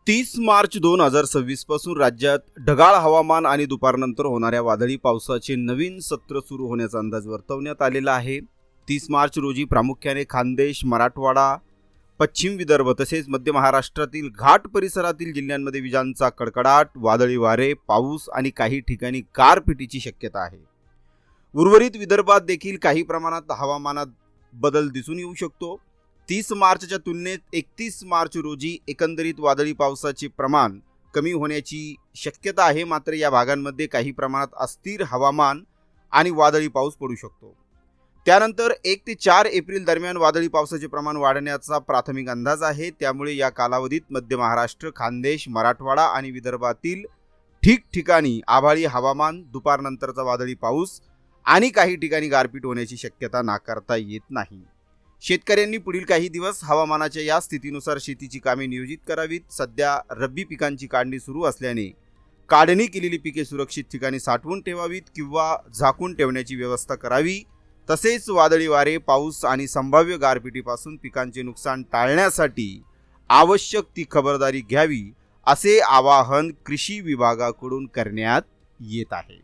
30 मार्च 2026 पासून राज्यात ढगाळ हवामान आणि दुपारनंतर होणाऱ्या वादळी पावसाचे नवीन सत्र सुरू होण्याचा अंदाज वर्तवण्यात आलेला आहे। 30 मार्च रोजी प्रामुख्याने खानदेश, मराठवाडा, पश्चिम विदर्भ तसेच मध्य महाराष्ट्रातील घाट परिसरातील जिल्ह्यांमध्ये विजांचा कडकडाट, वादळी वारे, पाऊस आणि काही ठिकाणी गारपिटीची शक्यता आहे। उर्वरित विदर्भात देखील काही प्रमाणात हवामानात बदल दिसून येऊ शकतो। 30 मार्चच्या तुलनेत 31 मार्च रोजी एकंदरीत वादळी पावसाचे प्रमाण कमी होण्याची शक्यता आहे। मात्र या भागांमध्ये काही प्रमाणात अस्थिर हवामान आणि वादळी पाऊस पडू शकतो। त्यानंतर 1 ते 4 एप्रिल दरम्यान वादळी पावसाचे प्रमाण वाढण्याचा प्राथमिक अंदाज आहे। त्यामुळे या कालावधीत मध्य महाराष्ट्र, खानदेश, मराठवाडा आणि विदर्भातील ठिकठिकाणी आभाळी हवामान, दुपारनंतरचा वादळी पाऊस आणि काही ठिकाणी गारपीट होण्याची शक्यता नाकारता येत नाही। शेतकऱ्यांनी पुढील काही दिवस हवामानाच्या या स्थितीनुसार शेतीची कामे नियोजित करावीत। सध्या रब्बी पिकांची काढणी सुरू असल्याने काढणी केलेली पिके सुरक्षित ठिकाणी साठवून ठेवावीत किंवा झाकून ठेवण्याची व्यवस्था करावी। तसेच वादळी वारे, पाऊस आणि संभाव्य गारपिटीपासून पिकांचे नुकसान टाळण्यासाठी आवश्यक ती खबरदारी घ्यावी, असे आवाहन कृषी विभागाकडून करण्यात येत आहे।